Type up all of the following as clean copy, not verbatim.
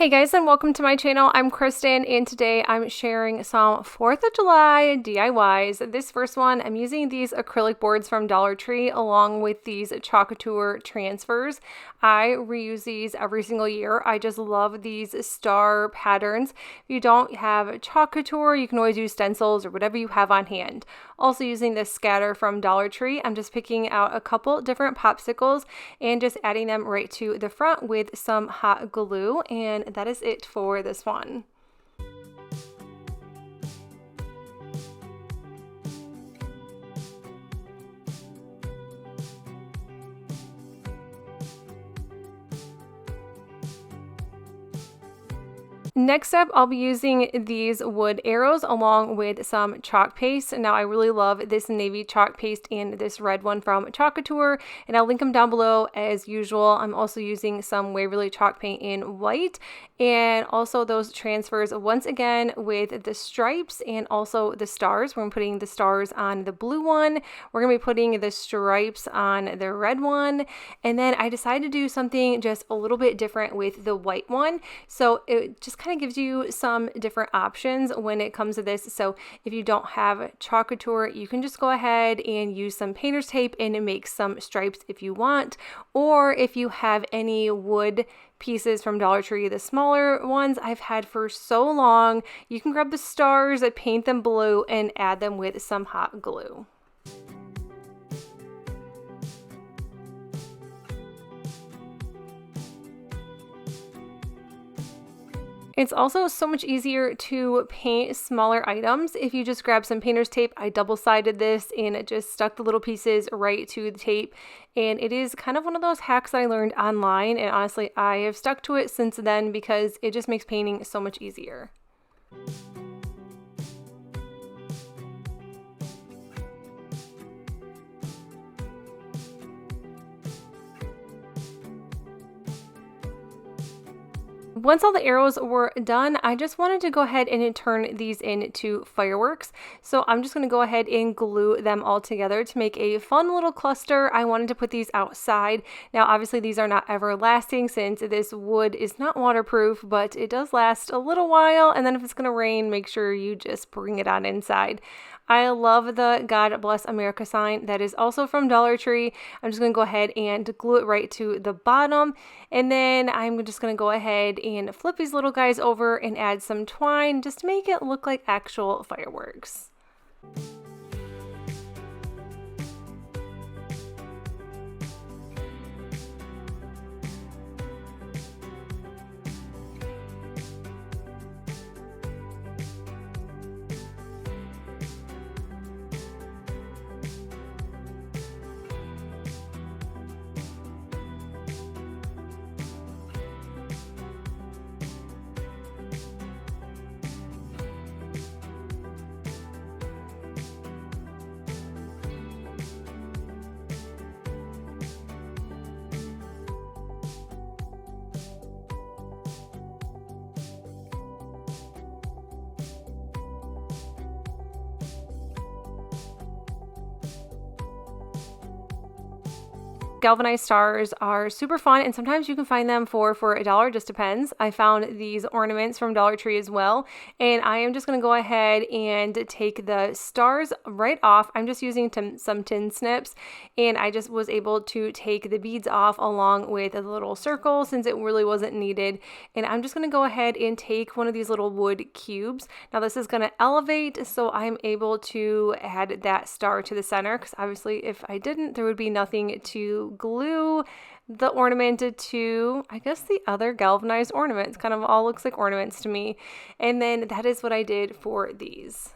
Hey guys, and welcome to my channel. I'm Kristen, and today I'm sharing some 4th of July DIYs. This first one, I'm using these acrylic boards from Dollar Tree along with these Chocateur transfers. I reuse these every single year. I just love these star patterns. If you don't have Chocateur, you can always use stencils or whatever you have on hand. Also using this scatter from Dollar Tree, I'm just picking out a couple different popsicles and just adding them right to the front with some hot glue, and that is it for this one. Next up, I'll be using these wood arrows along with some chalk paste. Now, I really love this navy chalk paste and this red one from Chocateur, and I'll link them down below as usual. I'm also using some Waverly chalk paint in white, and also those transfers once again with the stripes and also the stars. We're putting the stars on the blue one. We're going to be putting the stripes on the red one, and then I decided to do something just a little bit different with the white one. So it just kind of gives you some different options when it comes to this. So if you don't have Chocateur, you can just go ahead and use some painter's tape and make some stripes if you want. Or if you have any wood pieces from Dollar Tree, the smaller ones I've had for so long, you can grab the stars, paint them blue, and add them with some hot glue. It's also so much easier to paint smaller items if you just grab some painter's tape. I double-sided this and it just stuck the little pieces right to the tape. And it is kind of one of those hacks that I learned online, and honestly, I have stuck to it since then because it just makes painting so much easier. Once all the arrows were done, I just wanted to go ahead and turn these into fireworks. So I'm just going to go ahead and glue them all together to make a fun little cluster. I wanted to put these outside. Now, obviously, these are not everlasting since this wood is not waterproof, but it does last a little while. And then if it's going to rain, make sure you just bring it on inside. I love the God Bless America sign that is also from Dollar Tree. I'm just going to go ahead and glue it right to the bottom. And then I'm just going to go ahead and flip these little guys over and add some twine just to make it look like actual fireworks. Galvanized stars are super fun, and sometimes you can find them for $1, just depends. I found these ornaments from Dollar Tree as well, and I am just going to go ahead and take the stars right off. I'm just using some tin snips, and I just was able to take the beads off along with a little circle since it really wasn't needed. And I'm just going to go ahead and take one of these little wood cubes. Now this is going to elevate, so I'm able to add that star to the center, because obviously if I didn't, there would be nothing to glue the ornament to, I guess, the other galvanized ornaments. Kind of all looks like ornaments to me. And then that is what I did for these.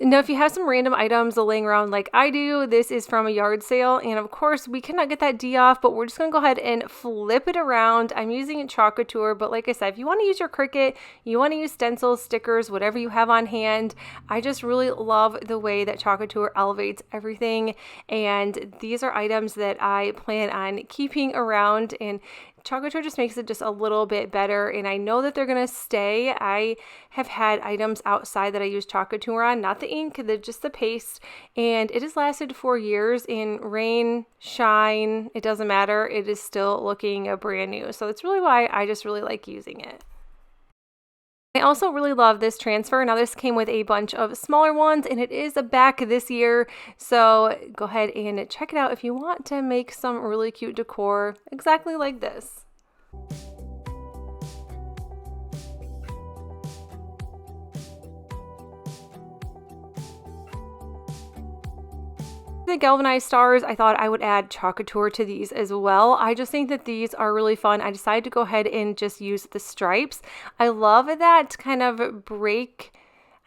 Now, if you have some random items laying around like I do, this is from a yard sale, and of course we cannot get that D off, but we're just going to go ahead and flip it around. I'm using Chocateur, but like I said, if you want to use your Cricut, you want to use stencils, stickers, whatever you have on hand. I just really love the way that Chocateur elevates everything, and these are items that I plan on keeping around, and chocolate just makes it just a little bit better, and I know that they're gonna stay. I have had items outside that I use chocolate on, not the ink, just the paste, and it has lasted for years in rain, shine, it doesn't matter, it is still looking brand new. So that's really why I just really like using it. I also really love this transfer. Now this came with a bunch of smaller ones and it is back this year. So go ahead and check it out if you want to make some really cute decor exactly like this. The galvanized stars, I thought I would add chocolate to these as well. I just think that these are really fun. I decided to go ahead and just use the stripes. I love that kind of break,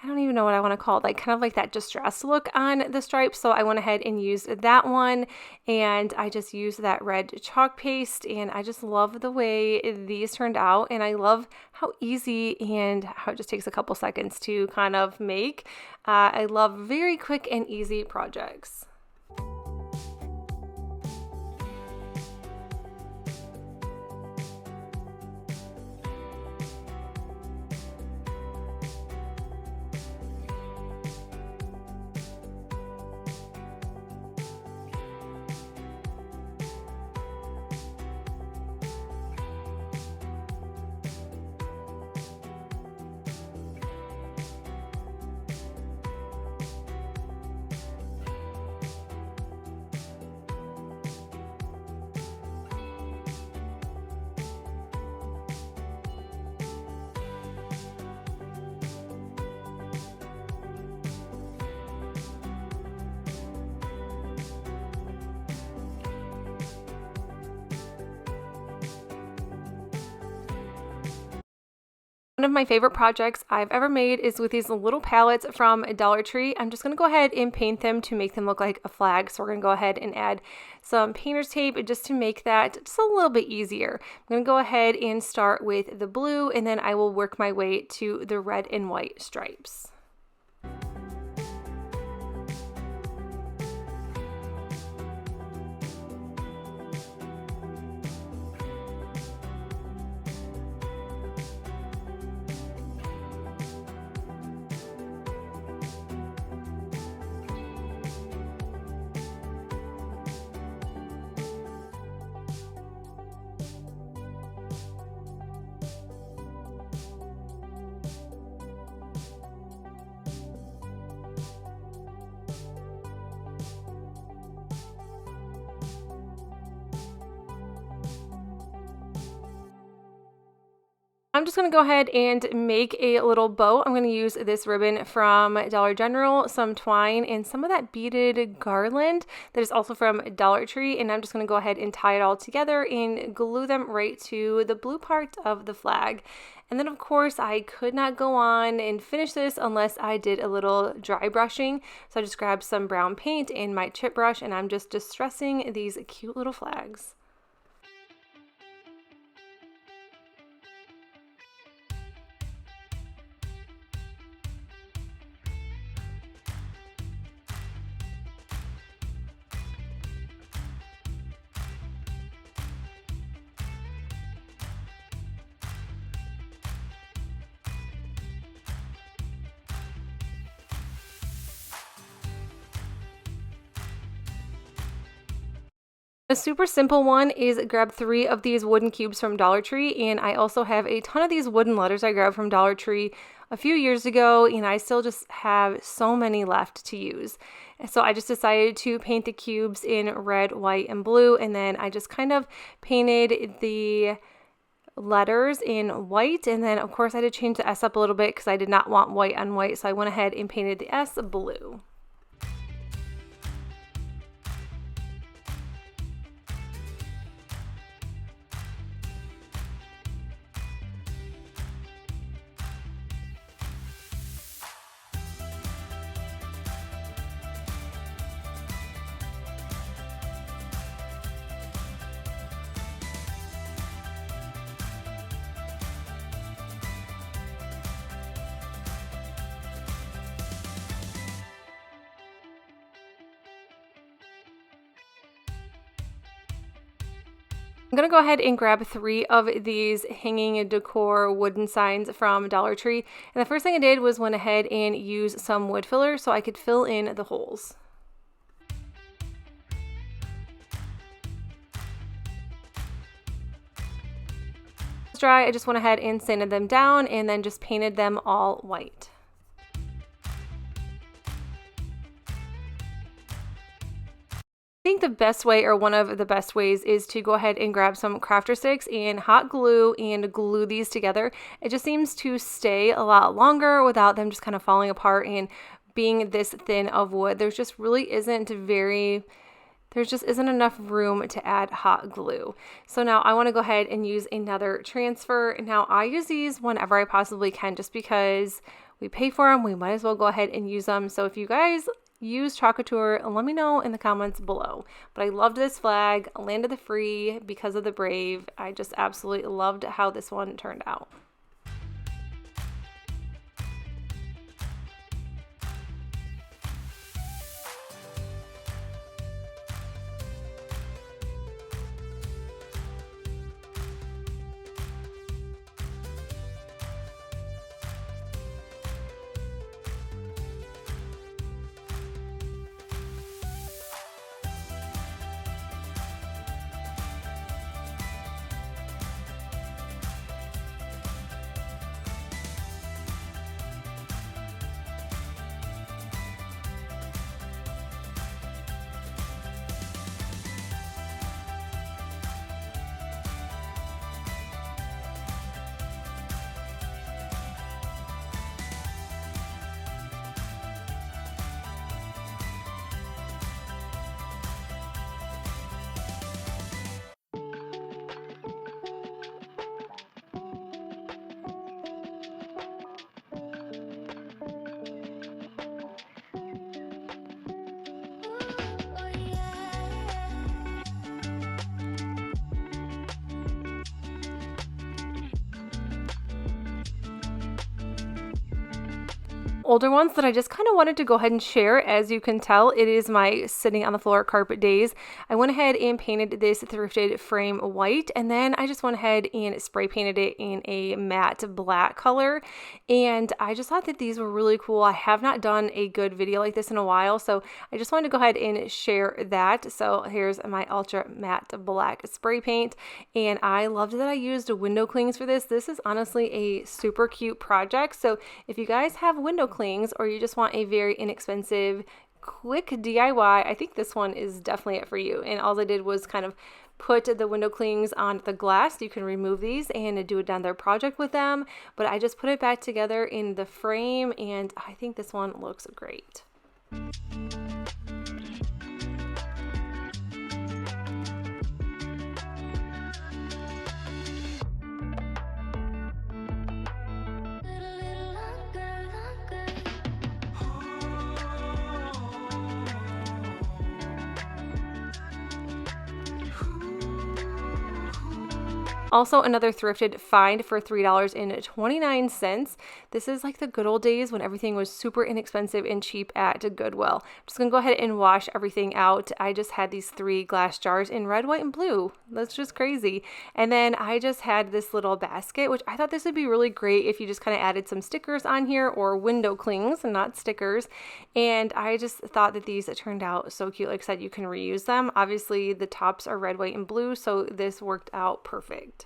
I don't even know what I want to call it, like kind of like that distressed look on the stripes. So I went ahead and used that one, and I just used that red chalk paste, and I just love the way these turned out, and I love how easy and how it just takes a couple seconds to kind of make. I love very quick and easy projects. One of my favorite projects I've ever made is with these little palettes from Dollar Tree. I'm just going to go ahead and paint them to make them look like a flag. So we're going to go ahead and add some painter's tape just to make that just a little bit easier. I'm going to go ahead and start with the blue, and then I will work my way to the red and white stripes. I'm just going to go ahead and make a little bow. I'm going to use this ribbon from Dollar General, some twine, and some of that beaded garland that is also from Dollar Tree. And I'm just going to go ahead and tie it all together and glue them right to the blue part of the flag. And then, of course, I could not go on and finish this unless I did a little dry brushing. So I just grabbed some brown paint and my chip brush, and I'm just distressing these cute little flags. A super simple one is grab 3 of these wooden cubes from Dollar Tree, and I also have a ton of these wooden letters I grabbed from Dollar Tree a few years ago, and I still just have so many left to use. So I just decided to paint the cubes in red, white, and blue, and then I just kind of painted the letters in white, and then of course I had to change the S up a little bit because I did not want white on white, so I went ahead and painted the S blue. I'm going to go ahead and grab 3 of these hanging decor wooden signs from Dollar Tree. And the first thing I did was went ahead and use some wood filler so I could fill in the holes. Dry, I just went ahead and sanded them down and then just painted them all white. I think the best way, or one of the best ways, is to go ahead and grab some crafter sticks and hot glue and glue these together. It just seems to stay a lot longer without them just kind of falling apart and being this thin of wood. There just isn't enough room to add hot glue. So now I want to go ahead and use another transfer. Now I use these whenever I possibly can, just because we pay for them, we might as well go ahead and use them. So if you guys use Chalkature, let me know in the comments below. But I loved this flag, Land of the Free, because of the brave. I just absolutely loved how this one turned out. Older ones that I just kind of wanted to go ahead and share. As you can tell, it is my sitting on the floor carpet days. I went ahead and painted this thrifted frame white, and then I just went ahead and spray painted it in a matte black color, and I just thought that these were really cool. I have not done a good video like this in a while, so I just wanted to go ahead and share that. So here's my ultra matte black spray paint, and I loved that I used window clings for this. This is honestly a super cute project, so if you guys have window clings or you just want a very inexpensive quick DIY, I think this one is definitely it for you. And all I did was kind of put the window clings on the glass. You can remove these and do another project with them, but I just put it back together in the frame, and I think this one looks great. Also, another thrifted find for $3.29. This is like the good old days when everything was super inexpensive and cheap at Goodwill. I'm just gonna go ahead and wash everything out. I just had these 3 glass jars in red, white, and blue. That's just crazy. And then I just had this little basket, which I thought this would be really great if you just kind of added some stickers on here, or window clings and not stickers. And I just thought that these turned out so cute. Like I said, you can reuse them. Obviously the tops are red, white, and blue, so this worked out perfect.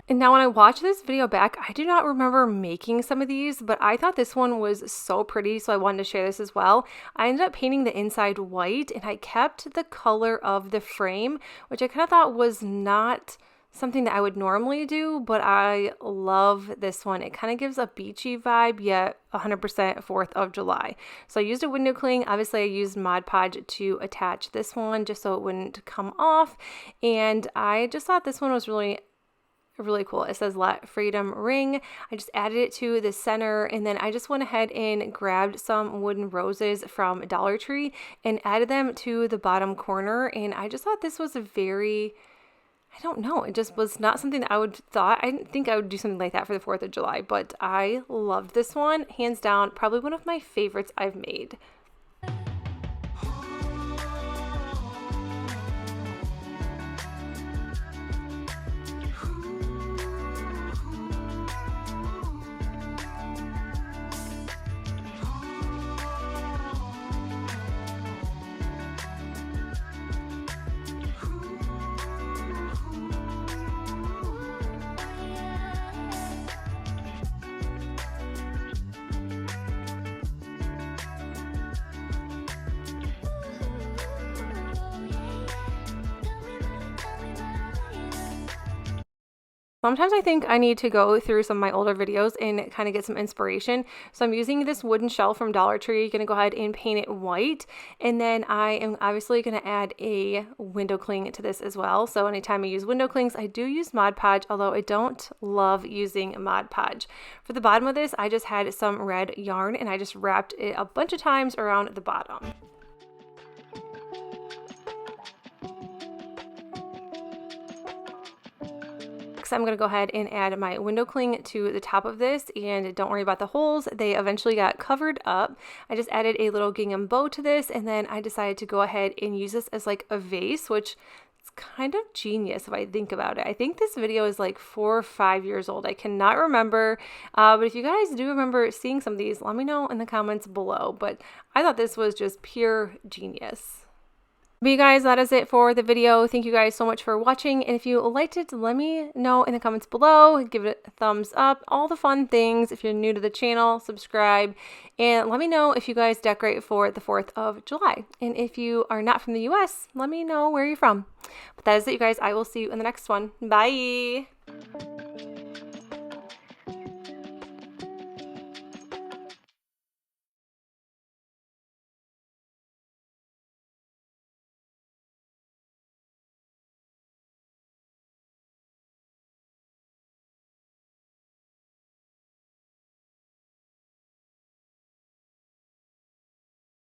And now when I watch this video back, I do not remember making some of these, but I thought this one was so pretty, so I wanted to share this as well. I ended up painting the inside white, and I kept the color of the frame, which I kind of thought was not something that I would normally do, but I love this one. It kind of gives a beachy vibe, yet 100% 4th of July. So I used a window cling. Obviously I used Mod Podge to attach this one just so it wouldn't come off. And I just thought this one was really cool. It says Let Freedom Ring. I just added it to the center, and then I just went ahead and grabbed some wooden roses from Dollar Tree and added them to the bottom corner. And I just thought this was a very, I don't know, it just was not something that I didn't think I would do something like that for the 4th of July, but I loved this one. Hands down, probably one of my favorites I've made. Sometimes I think I need to go through some of my older videos and kind of get some inspiration. So I'm using this wooden shelf from Dollar Tree. You're going to go ahead and paint it white. And then I am obviously going to add a window cling to this as well. So anytime I use window clings, I do use Mod Podge, although I don't love using Mod Podge. For the bottom of this, I just had some red yarn and I just wrapped it a bunch of times around the bottom. I'm going to go ahead and add my window cling to the top of this, and don't worry about the holes. They eventually got covered up. I just added a little gingham bow to this, and then I decided to go ahead and use this as like a vase, which is kind of genius if I think about it. I think this video is like 4 or 5 years old. I cannot remember, but if you guys do remember seeing some of these, let me know in the comments below. But I thought this was just pure genius. But you guys, that is it for the video. Thank you guys so much for watching. And if you liked it, let me know in the comments below. Give it a thumbs up, all the fun things. If you're new to the channel, subscribe. And let me know if you guys decorate for the 4th of July. And if you are not from the US, let me know where you're from. But that is it, you guys. I will see you in the next one. Bye.